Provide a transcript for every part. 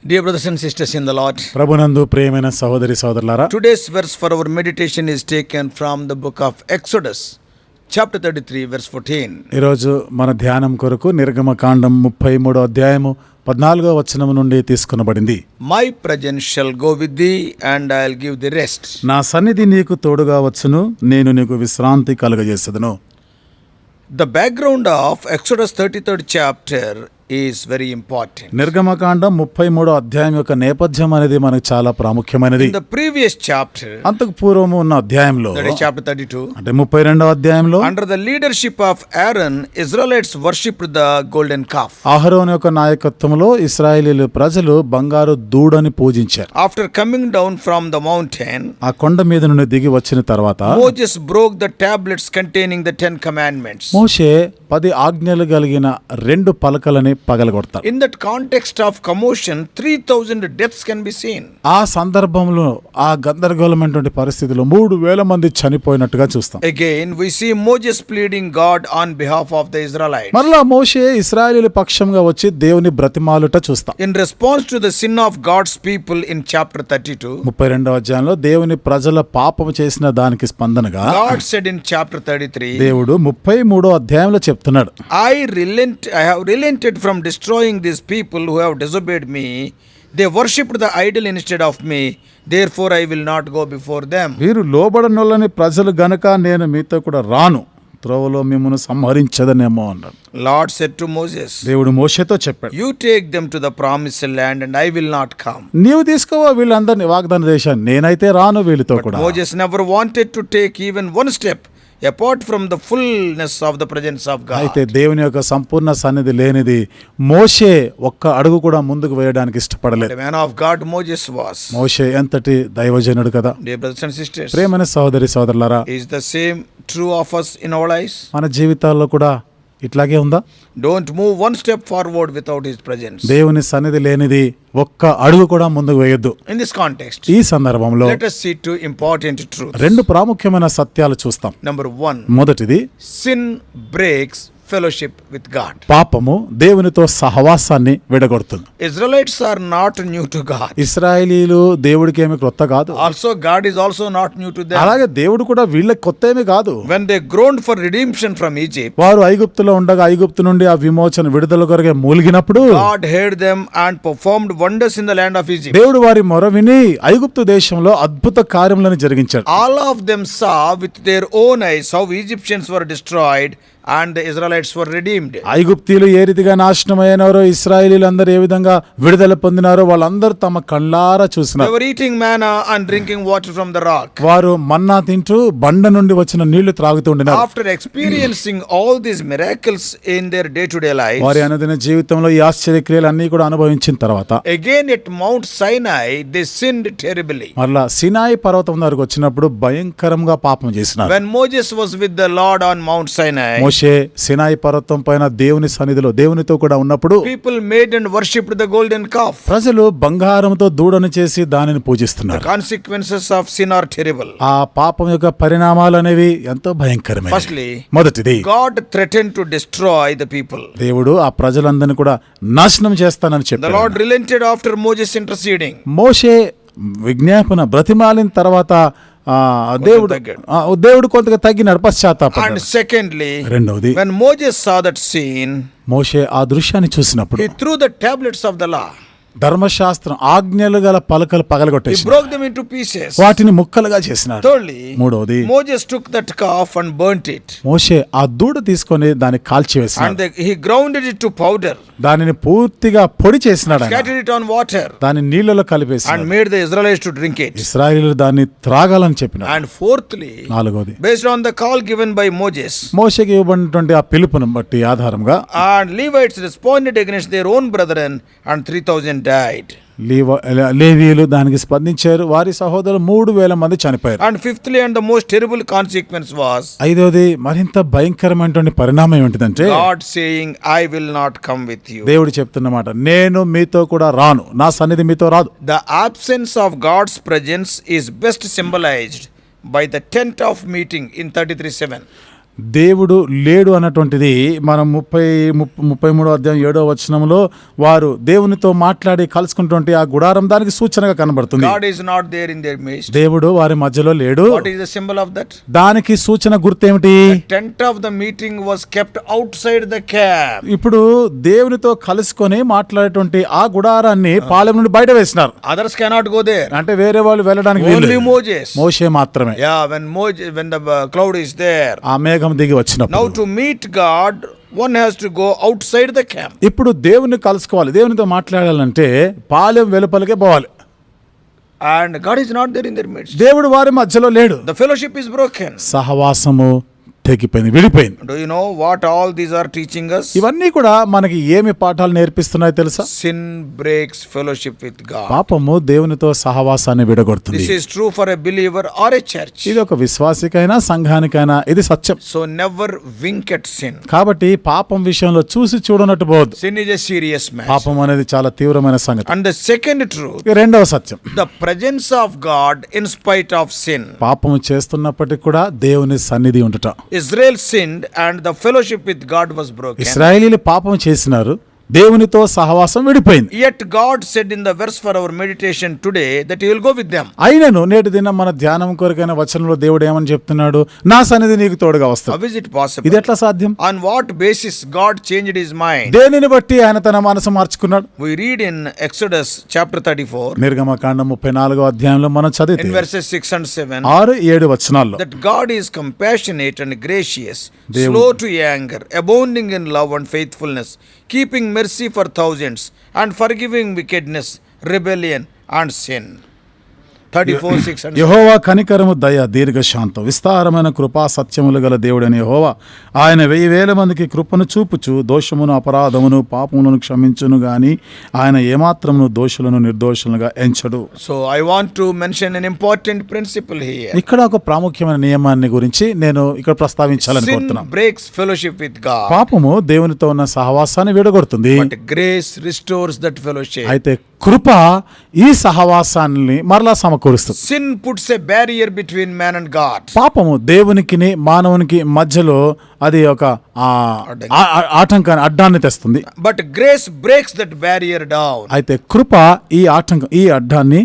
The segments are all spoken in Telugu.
Dear brothers and sisters in the Lord, ప్రభునందు ప్రియమైన సహోదరి సహోదరులారా, today's verse for our meditation is taken from the book of Exodus, chapter 33, verse 14. ఈరోజు మన ధ్యానం కొరకు నిర్గమకాండం 33వ అధ్యాయము 14వ వచనం నుండి తీసుకొనబడింది. My presence shall go with thee and I'll give thee rest. నా సన్నిధి నీకు తోడుగా వచ్చును, నేను నీకు విశ్రాంతి కలుగజేసెదను. The background of Exodus 33rd chapter is very important. నిర్గమకాండం 33వ అధ్యాయం యొక్క నేపథ్యం అనేది మనకు చాలా ప్రాముఖ్యమైనది. In the previous chapter, అంతకు పూర్వము ఉన్న అధ్యాయంలో, that is chapter 32, అంటే 32వ అధ్యాయంలో, under the leadership of Aaron, Israelites worshipped the golden calf. అహరోను యొక్క నాయకత్వంలో ఇశ్రాయేలీయుల ప్రజలు బంగారు దూడని పూజించారు. After coming down from the mountain, ఆ కొండ మీద నుండి దిగి వచ్చిన తర్వాత Moses broke the tablets containing the 10 commandments. మోషే 10 ఆజ్ఞలు కలిగిన 2 పలకలని పగలగొడతారు. In that context of commotion, 3,000 deaths can be seen. ఆ సందర్భంలో ఆ గందరగోళమైనటువంటి పరిస్థితిలో 3,000 మంది చనిపోయినట్టుగా చూస్తాం. Again, we see Moses pleading God on behalf of the Israelites. మరలా మోషే ఇశ్రాయేలీయుల పక్షంగా వచ్చి దేవుని బ్రతిమాలుట చూస్తాం. In response to the sin of God's people in chapter 32, 32వ అధ్యాయంలో దేవుని ప్రజల పాపం చేసిన దానికి స్పందనగా God said in chapter 33, దేవుడు 33వ అధ్యాయంలో చెప్తున్నాడు, I have relented from destroying these people who have disobeyed me. They worshipped the idol instead of me. Therefore I will not go before them. వీరు లోబడనొల్లని ప్రజలు గనుక నేను మీతో కూడా రాను, త్రోవలో మిమ్మల్ని సంహరించదనేమో అన్నాడు. Lord said to Moses, దేవుడు మోషేతో చెప్పాడు, you take them to the promised land and I will not come. నీవు తీసుకోవా వీళ్ళందరినీ వాగ్దాన దేశాన్ని, నేనైతే రాను వీళ్ళతో But కూడా. Moses never wanted to take even one step apart from the fullness of the presence of God. అయితే దేవుని యొక్క సంపూర్ణ సన్నిధి లేనిది మోషే ఒక్క అడుగు కూడా ముందుకు వేయడానికి ఇష్టపడలేదు. The man of God Moses was. మోషే ఎంతటి దైవజనుడు కదా. Dear brothers and sisters, ప్రియమైన సహోదరి సోదరులారా, is the same true of us in our lives? మన జీవితాల్లో కూడా ఇట్లాగే ఉందా? Don't move one step forward without his presence. దేవుని సన్నిధి లేనిది ఒక్క అడుగు కూడా ముందుకు వేయొద్దు. In this context, ఈ సందర్భంలో let us see two important truths. 2 ప్రాముఖ్యమైన సత్యాలు చూస్తాం. Number 1, మొదటిది, sin breaks fellowship with God. పాపము దేవునితో సహవాసాన్ని విడగొడుతుంది. Israelites are not new to God. ఇశ్రాయేలీయులు దేవుడికి ఏమి క్రొత్త కాదు. Also God is also not new to them. అలాగే దేవుడు కూడా వీళ్ళకి కొత్త ఏమి కాదు. When they groaned for redemption from Egypt, వారు ఐగుప్తులో ఉండగా ఐగుప్తు నుండి ఆ విమోచన విడుదల కొరకే మూలిగినప్పుడు God heard them and performed wonders in the land of Egypt. దేవుడు వారి మొర విని ఐగుప్తు దేశంలో అద్భుత కార్యములను జరిగించాడు. All of them saw with their own eyes how Egyptians were destroyed and the Israelites were redeemed. ఐగుప్తీయులు ఏ రీతిగా నాశనమైనారో, ఇశ్రాయేలీయులందరూ ఏ విధంగా విడుదల పొందినారో వాళ్ళందరూ తమ కళ్ళారా They చూసినారు. were eating manna and drinking water from the rock. వారు మన్నా తింటూ బండ నుండి వచ్చిన నీళ్లు త్రాగుతూ ఉండినారు. After experiencing all these miracles in their day-to-day lives, వారి అనుదిన జీవితంలో ఈ ఆశ్చర్యక్రియలు అన్ని కూడా అనుభవించిన తర్వాత again at Mount Sinai they sinned terribly. మరలా సినాయి పర్వతం దగ్గరకు వచ్చినప్పుడు భయంకరంగా పాపం చేసినారు. When Moses was with the Lord on Mount Sinai, మోషే సినాయి పర్వతం పైన దేవుని సన్నిధిలో దేవునితో కూడా ఉన్నప్పుడు people made and worshipped the golden calf. ప్రజలు బంగారంతో దూడను చేసి దానిని పూజిస్తున్నారు. The consequences of sin are terrible. ఆ పాపం యొక్క పరిణామాలు అనేవి ఎంతో భయంకరమైనవి. Firstly, మొదటిది, God threatened to destroy the people. దేవుడు ఆ ప్రజలందరినీ కూడా నాశనం చేస్తానని The చెప్పాడు. Lord relented after Moses interceding. మోషే విజ్ఞాపన బ్రతిమాలిన తర్వాత దేవుడు కొంతగా తగ్గినాడు, And పశ్చాత్తాపడ్డాడు. secondly, రెండవది, when Moses saw that scene, మోషే ఆ దృశ్యాన్ని చూసినప్పుడు he threw the tablets of the law. ధర్మశాస్త్రం ఆజ్ఞలు గల పలకలు He పగలగొట్టేసి broke them into pieces. వాటిని ముక్కలుగా చేసినాడు. Thirdly, మూడవది, Moses took that calf and burnt it. మోషే ఆ దూడ తీసుకొని దాన్ని కాల్చివేసినాడు. And he grounded it to powder. దానిని పూర్తిగా పొడి చేసినాడు. ఆయన Scattered it on water. దాన్ని నీళ్ళలో And కలిపేసినాడు. made the Israelites to drink it. ఇశ్రాయేలీయులు దాన్ని త్రాగాలని చెప్పినాడు. And fourthly, నాలుగవది, based on the call given by Moses, మోషేకి ఇవ్వబడినటువంటి ఆ పిలుపును బట్టి ఆధారంగా and Levites responded against their own brethren and 3,000 died. లేవీయులు దానికి స్పందించారు, వారి సహోదరులు 3,000 మంది చనిపోయారు. And fifthly, and the most terrible consequence was, ఐదవది, మరింత భయంకరమైనటువంటి పరిణామం ఏంటిదంటే, God saying, I will not come with you. దేవుడు చెప్తున్నమాట, నేను మీతో కూడా రాను, నా సన్నిధి మీతో రాదు. The absence of God's presence is best symbolized by the tent of meeting in 33:7. దేవుడు లేడు అన్నటువంటిది మనం 33 అధ్యాయం 7వ వచనంలో వారు దేవునితో మాట్లాడి కలుసుకున్నటువంటి ఆ గుడారం దానికి సూచనగా కనబడుతుంది. God is not there in their midst. దేవుడు వారి మధ్యలో లేడు. What is the symbol of that? దానికి సూచన గుర్తేమిటి? The tent of the meeting was kept outside the camp. ఇప్పుడు దేవునితో కలుసుకొని మాట్లాడేటువంటి ఆ గుడారాన్ని పాలెం నుండి బయట వేసినారు. Others cannot go there. అంటే వేరే వాళ్ళు వెళ్ళడానికి Only Moses. మోషే మాత్రమే. Yeah, when the cloud is there. ఆ మేఘం దిగి వచ్చినప్పుడు. Now to meet God, one has to go outside the camp. ఇప్పుడు దేవుని కలుసుకోవాలి, దేవునితో మాట్లాడాలంటే పాలెం వెలుపలికే పోవాలి. And God is not there in their midst. దేవుడు వారి మధ్యలో లేడు. The fellowship is broken. సహవాసము తెగిపోయింది, విడిపోయింది. Do you know what all these are teaching us? ఇవన్నీ కూడా మనకి ఏమి పాఠాలు నేర్పిస్తున్నాయో తెలుసా? Sin breaks fellowship with God. పాపము దేవునితో సహవాసాన్ని విడగొడుతుంది. This is true for a believer or a church. ఇది ఒక విశ్వాసికైనా సంఘానికైనా ఇది సత్యం. So never wink at sin. కాబట్టి పాపం విషయంలో చూసి చూడనట్టు పోవద్దు. Sin is a serious matter. పాపం అనేది చాలా తీవ్రమైన సంగతి. And the second truth, రెండవ సత్యం, the presence of God in spite of sin. పాపము చేస్తున్నప్పటికీ కూడా దేవుని సన్నిధి ఉండటం. Israel sinned and the fellowship with God was broken. ఇశ్రాయేలీయులు పాపం చేసినారు, దేవునితో సహవాసం విడిపోయింది. Yet God said in the verse for our meditation today that he will go with them. అయినను నేటి దినం మన ధ్యానం కొరకైన వచనంలో దేవుడు ఏమని చెప్తున్నాడు? నా సన్నిధి నీకు తోడుగా వస్తుంది. How is it possible? ఇది ఎట్లా సాధ్యం? On what basis God changed his mind? దేనిని బట్టి ఆయన తన మనసు మార్చుకున్నాడు? We read in Exodus chapter 34. నిర్గమకాండం 34వ అధ్యాయంలో మనం చదివితే in verses 6 and 7. 6-7 వచనాల్లో That God is compassionate and gracious, slow to anger, abounding in love and faithfulness, keeping mercy for thousands and forgiving wickedness, rebellion and sin. 34:6 and 7. యెహోవా కనికరము దయ దీర్ఘశాంతం విస్తారమైన కృపా సత్యములు గల దేవుడని యెహోవా ఆయన 1000 మందికి కృపను చూపుచు దోషమును అపరాధమును పాపములను క్షమించును గాని ఆయన ఏమాత్రమును దోషులను నిర్దోషులుగా ఎంచడు. So I want to mention an important principle here. ఇక్కడ ఒక ప్రాముఖ్యమైన నియమాన్ని గురించి నేను ఇక్కడ ప్రస్తావించాలనుకుంటున్నాను. Sin breaks fellowship with God. పాపము దేవునితో ఉన్న సహవాసాన్ని విడగొడుతుంది. But grace restores that fellowship. అయితే కృప ఈ సహవాసాన్ని మరలా సమకూరుస్తుంది. Sin puts a barrier between man and God. పాపము దేవునికిని మానవునికి మధ్యలో అది ఒక ఆటంకాన్ని అడ్డాన్ని తెస్తుంది. But grace breaks that barrier down. అయితే కృప ఈ అడ్డాన్ని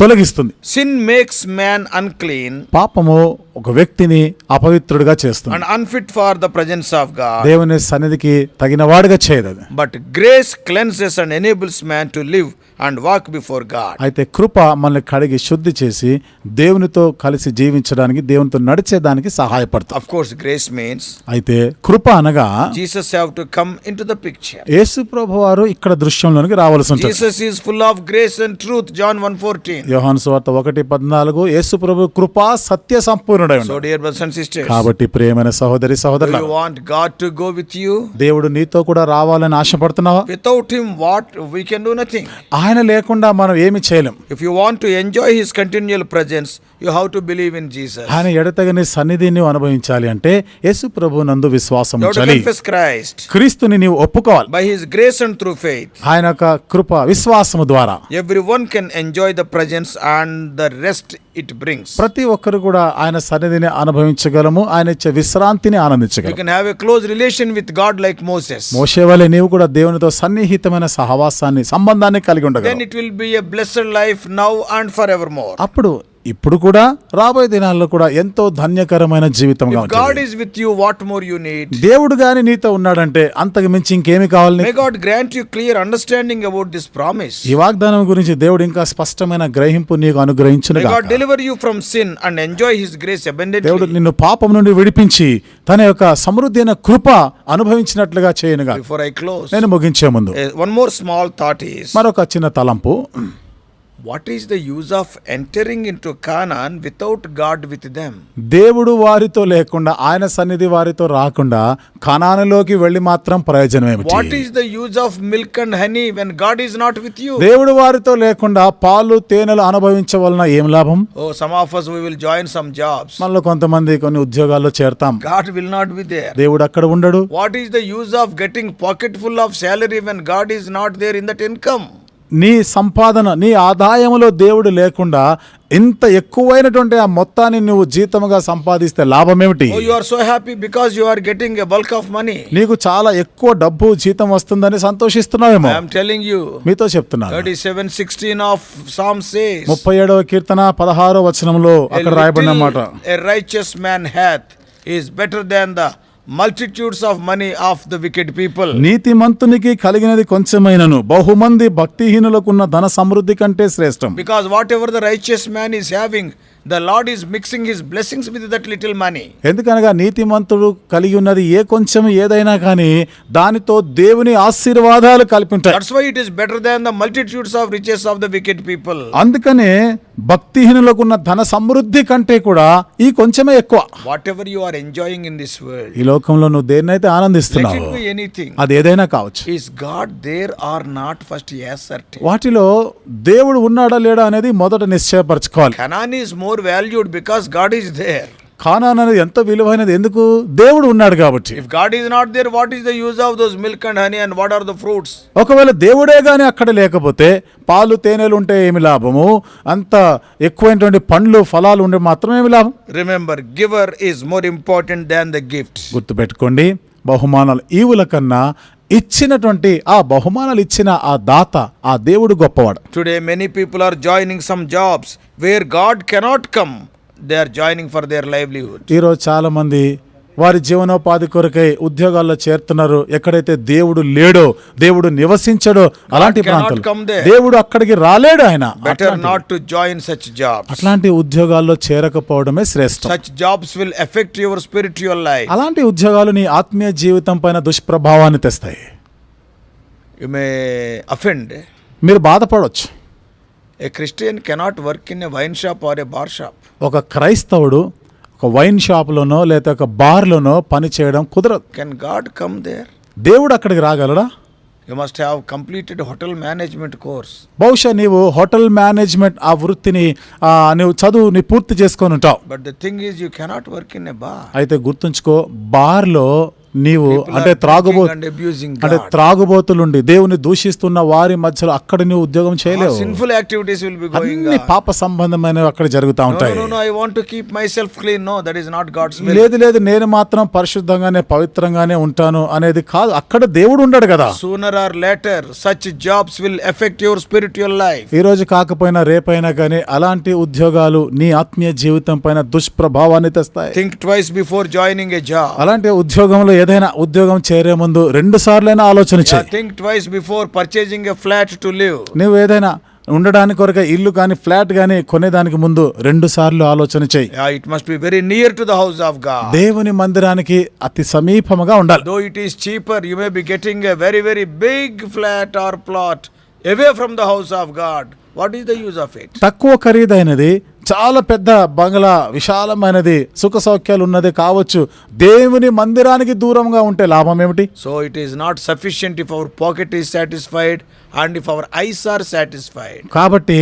తొలగిస్తుంది. Sin makes man unclean. పాపము ఒక వ్యక్తిని అపవిత్రుడిగా చేస్తుంది. And unfit for the presence of God. దేవుని సన్నిధికి తగిన వాడిగా చేయదు. But grace cleanses and enables man to live and walk before God. అయితే కృప మనల్ని కడిగి శుద్ధి చేసి దేవునితో కలిసి జీవించడానికి, దేవునితో నడిచేదానికి సహాయపడుతుంది. Of course, grace means. అయితే కృప అనగా Jesus have to come into the picture. యేసు ప్రభువారు ఇక్కడ దృశ్యంలోనికి రావాల్సి ఉంటుంది. Jesus is full of grace and truth. John 1:14. యోహాను సువార్త 1:14 యేసు ప్రభు కృపా సత్య సంపూర్ణుడై ఉన్నాడు. So dear brothers and sisters. కాబట్టి ప్రియమైన సహోదరి సహోదరులారా, Do you want God to go with you? దేవుడు నీతో కూడా రావాలని ఆశపడుతున్నావా? Without him what we can do nothing. ఆయన లేకుండా మనం ఏమి చేయలేం. If you want to enjoy his continual presence, you have to believe in Jesus. ఆయన ఎడతెగని సన్నిధిని అనుభవించాలి అంటే యేసు ప్రభు నందు విశ్వాసం You have to ఉంచాలి. confess Christ. క్రీస్తుని నీవు ఒప్పుకోవాలి. By his grace and through faith. ఆయన యొక్క కృప విశ్వాసము ద్వారా Everyone can enjoy the presence and the rest it brings. ప్రతి ఒక్కరు కూడా ఆయన సన్నిధిని అనుభవించగలము, ఆయన ఇచ్చే విశ్రాంతిని You ఆనందించగలము. can have a close relation with God like Moses. మోషే వలె నీవు కూడా దేవునితో సన్నిహితమైన సహవాసాన్ని, సంబంధాన్ని కలిగి Then ఉండగలవు. it will be a blessed life now and forevermore. అప్పుడు ఇప్పుడు కూడా రాబోయే దినాల్లో కూడా ఎంతో ధన్యకరమైన జీవితంగా If God ఉంటుంది. is with you, what more you need? దేవుడు గాని నీతో ఉన్నాడంటే అంతకు మించి ఇంకేమి కావాలి? May God grant you clear understanding about this promise. ఈ వాగ్దానం గురించి దేవుడు ఇంకా స్పష్టమైన గ్రహింపు నీకు అనుగ్రహించును May God గాక. deliver you from sin and enjoy his grace దేవుడు abundantly. నిన్ను పాపం నుండి విడిపించి తన యొక్క సమృద్ధి అయిన కృప అనుభవించినట్లుగా చేయనుగా. Before I close, నేను ముగించే ముందు one more small thought is, మరొక చిన్న తలంపు. what is the use of entering into Canaan without God with them? దేవుడు వారితో లేకుండా, ఆయన సన్నిధి వారితో రాకుండా కనానులోకి వెళ్ళి మాత్రం ప్రయోజనం ఏమిటి? What is the use of milk and honey when God is not with you? దేవుడు వారితో లేకుండా పాలు తేనెలు అనుభవించవలన ఏం లాభం? Oh, some of us we will join some jobs. మనలో కొంతమంది కొన్ని ఉద్యోగాల్లో చేరతాం, God will not be there. దేవుడు అక్కడ ఉండడు. What is the use of getting pocket full of salary when God is not there in that income? నీ సంపాదన, నీ ఆదాయములో దేవుడు లేకుండా ఇంత ఎక్కువైనటువంటి ఆ మొత్తాన్ని నువ్వు జీతముగా సంపాదిస్తే లాభమేమిటి? Oh, you are so happy because you are getting a bulk of money. నీకు చాలా ఎక్కువ డబ్బు జీతం వస్తుందని సంతోషిస్తున్నావేమో. I am telling you. మీతో చెప్తున్నాను. 37:16 of Psalm says. 37వ కీర్తన 16వ వచనంలో అక్కడ రాయబడిన మాట. A righteous man hath is better than the multitudes of money of the wicked people. నీతిమంతునికి కలిగినది కొంచెమైనను బహుమంది భక్తిహీనులకున్న ధన సమృద్ధి కంటే శ్రేష్టం. Because whatever the righteous man is having, the Lord is mixing his blessings with that little money. ఎందుకనగా నీతిమంతుడు కలిగి ఉన్నది ఏ కొంచెం ఏదైనా కానీ దానితో దేవుని ఆశీర్వాదాలు కలిపి ఉంటాయి. That's why it is better than the multitudes of riches of the wicked people. అందుకనే భక్తిహీనులకున్న ధన సమృద్ధి కంటే కూడా ఈ కొంచెమే ఎక్కువ. Whatever you are enjoying in this world, ఈ లోకంలో నువ్వు దేన్నైతే ఆనందిస్తున్నావు, let it be anything. అది ఏదైనా కావచ్చు. Is God there or not? First yes certain. వాటిలో దేవుడు ఉన్నాడా లేడా అనేది మొదట నిశ్చయపరచుకోవాలి. Canaan is more valued because God is there. Conan అనేది ఎంత విలువైనది, ఎందుకు? దేవుడు ఉన్నాడు కాబట్టి. If God is not there, what is the use of those milk and honey and what are the fruits? ఒకవేళ దేవుడే గాని అక్కడ లేకపోతే పాలు తేనెలు ఉంటే ఏమి లాభము? అంత ఎక్కువైనటువంటి పండ్లు ఫలాలు ఉండే మాత్రం ఏమి లాభం? Remember, giver is more important than the gift. గుర్తుపెట్టుకోండి, బహుమానాలు ఈవుల కన్నా ఇచ్చినటువంటి ఆ బహుమానాలు ఇచ్చిన ఆ దాత, ఆ దేవుడు గొప్పవాడు. Today many people are joining some jobs where God cannot come. They are joining for their livelihood. ఈరోజు చాలా మంది వారి జీవనోపాధి కొరకై ఉద్యోగాల్లో చేరుతున్నారు. ఎక్కడైతే దేవుడు లేడో, దేవుడు నివసించడో అలాంటి ప్రాంతాలు దేవుడు అక్కడికి రాలేడు. ఆయన better not to join such jobs. అట్లాంటి ఉద్యోగాల్లో చేరకపోవడమే శ్రేష్టం. Such jobs will affect your spiritual life. అలాంటి ఉద్యోగాలు నీ ఆత్మీయ జీవితం పైన దుష్ప్రభావాన్ని తెస్తాయి. You may offend. మీరు బాధపడవచ్చు. A Christian cannot work in a wine shop or a bar shop. ఒక క్రైస్తవుడు ఒక వైన్ షాప్లోనో లేదా ఒక బార్లోనో పని చేయడం కుదరదు. Can God come there? దేవుడు అక్కడికి రాగలడా? You must have completed hotel management course. బహుశా నీవు హోటల్ మేనేజ్మెంట్ ఆ వృత్తిని నువ్వు చదువుని పూర్తి చేసుకొని ఉంటావు. But the thing is, you cannot work in a bar. అయితే గుర్తుంచుకో, బార్లో నీవు అంటే త్రాగుబోతులుండి దేవుని దూషిస్తున్న వారి మధ్యలో అక్కడ నువ్వు ఉద్యోగం చేయలేవు. Sinful activities will be going on. అన్ని పాప సంబంధమైనవి అక్కడ జరుగుతూ ఉంటాయి. No, I want to keep myself clean. No, that is not God's will. లేదు నేను మాత్రం పరిశుద్ధంగానే పవిత్రంగానే ఉంటాను అనేది కాదు. అక్కడ దేవుడు ఉండడు కదా. Sooner or later such jobs will affect your spiritual life. ఈ రోజు కాకపోయినా రేపైనా కానీ అలాంటి ఉద్యోగాలు నీ ఆత్మీయ జీవితం పైన దుష్ప్రభావాన్ని తెస్తాయి. Think twice before joining a job. అలాంటి ఉద్యోగంలో ఏదైనా ఉద్యోగం చేరే ముందు 2 సార్లైనా ఆలోచన చేయి. Think twice before purchasing a flat to live. నువ్వు ఏదైనా ఉండడానికి కొరకు ఇల్లు కానీ ఫ్లాట్ కానీ కొనేదానికి ముందు 2 సార్లు ఆలోచన చేయి. It must be very near to the house of God. దేవుని మందిరానికి అతి సమీపముగా ఉండాలి. Though it is cheaper, you may be getting a very very big flat or plot away from the house of God. What is the use of it? తక్కువ ఖరీదైనది, చాలా పెద్ద బంగ్లా, విశాలమైనది, సుఖ సౌఖ్యాలు ఉన్నది కావచ్చు, దేవుని మందిరానికి దూరంగా ఉంటే లాభం ఏమిటి? So it is not sufficient if our pocket is satisfied and if our eyes are satisfied. కాబట్టి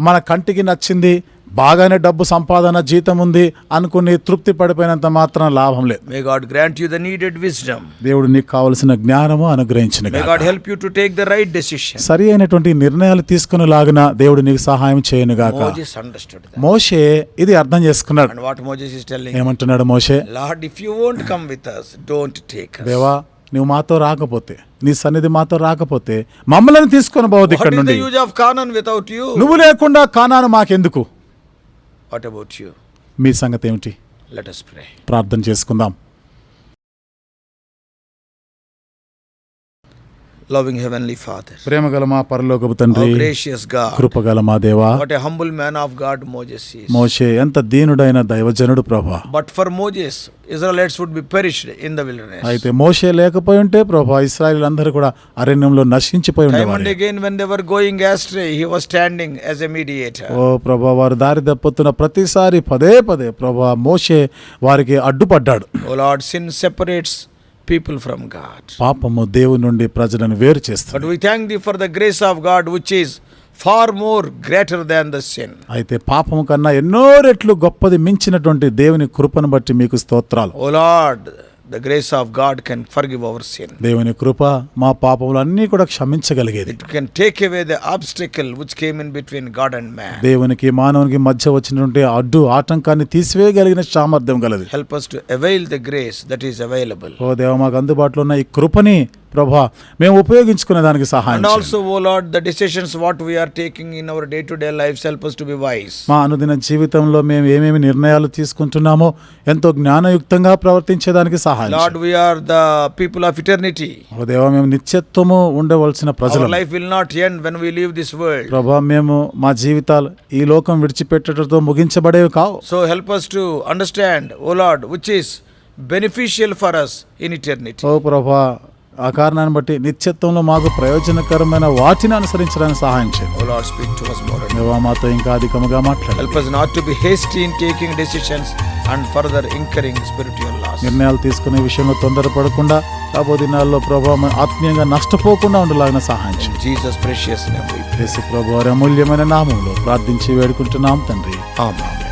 మన కంటికి నచ్చింది, బాగానే డబ్బు సంపాదన జీతం ఉంది అనుకుని తృప్తి పడిపోయినంత మాత్రం లాభం లేదు. May God grant you the needed wisdom. దేవుడు నీకు కావలసిన జ్ఞానము అనుగ్రహించును గాక. May God help you to take the right decision. సరి అయినటువంటి నిర్ణయాలు తీసుకునేలాగున దేవుడు నీకు సహాయం చేయను గాక. Moses understood that. మోషే ఇది అర్థం చేసుకున్నాడు. And what Moses is telling? ఏమంటున్నాడు మోషే? Lord, if you won't come with us, don't take us. దేవా, నువ్వు మాతో రాకపోతే, నీ సన్నిధి మాతో రాకపోతే మమ్మల్ని తీసుకొని పోవద్దు ఇక్కడ నుండి. What is the use of Canaan without you? నువ్వు లేకుండా కానాను మాకెందుకు? What about you? మీ సంగతి ఏమిటి? Let us pray. ప్రార్థన చేసుకుందాం. Loving heavenly Father, ప్రేమగల మా పరలోకపు తండ్రి, gracious God, కృపగల మా దేవా, what a humble man of God Moses is. మోషే ఎంత దీనుడైన దైవజనుడు ప్రభా. But for Moses, Israelites would be perished in the wilderness. అయితే మోషే లేకపోయి ఉంటే ప్రభా ఇశ్రాయేలీయులందరూ కూడా అరణ్యంలో నశించిపోయి ఉండేవారు. Time and again when they were going astray, he was standing as a mediator. ఓ ప్రభా, వారు దారి తప్పుతున్న ప్రతిసారి పదే ప్రభా మోషే వారికి అడ్డుపడ్డాడు. Oh Lord, sin separates people from God. పాపము దేవుని నుండి ప్రజలను వేరు చేస్తుంది. But we thank thee for the grace of God which is far more greater than the sin. అయితే పాపము కన్నా ఎన్నో రెట్లు గొప్పది మించినటువంటి దేవుని కృపను బట్టి మీకు స్తోత్రాలు. Oh Lord, the grace of God can forgive our sin. దేవుని కృప మా పాపములన్నీ కూడా క్షమించగలిగేది. It can take away the obstacle which came in between God and man. దేవునికి మానవునికి మధ్య వచ్చినటువంటి అడ్డు ఆటంకాన్ని తీసివేయగలిగిన సామర్థ్యం గలది. Help us to avail the grace that is available. ఓ దేవా, మాకు అందుబాటులో ఉన్న ఈ కృపని ప్రభా మేము ఉపయోగించుకునే దానికి సహాయం And చేయండి. also, O Lord, the decisions what we are taking in our day-to-day lives, help us to be wise. మా అనుదిన జీవితంలో మేము ఏమేమి నిర్ణయాలు తీసుకుంటున్నామో ఎంతో జ్ఞానయుక్తంగా ప్రవర్తించేదానికి సహాయం Lord, చేయండి. we are the people of eternity. ఓ దేవా, మేము నిత్యత్వము ఉండవలసిన Our ప్రజలు. life will not end when we leave this world. ప్రభా, మేము మా జీవితాలు ఈ లోకం విడిచిపెట్టడంతో ముగించబడేవి కావు. So help us to understand, O Lord, which is beneficial for us in eternity. ఓ ప్రభా, ఆ కారణాన్ని బట్టి నిత్యత్వంలో మాకు ప్రయోజనకరమైన వాటిని అనుసరించడానికి సహాయం చేయండి. O Lord, speak to us more. దేవా, మాతో ఇంకా అధికముగా మాట్లాడండి. Help us not to be hasty in taking decisions and further incurring spiritual loss. నిర్ణయాలు తీసుకునే విషయంలో తొందరపడకుండా రాబో దినాల్లో ప్రభా ఆత్మీయంగా నష్టపోకుండా ఉండలాగిన సహాయం In చేయండి. Jesus' precious name we pray. యేసు ప్రభు వారి అమూల్యమైన నామములో ప్రార్థించి వేడుకుంటున్నాం తండ్రి. Amen.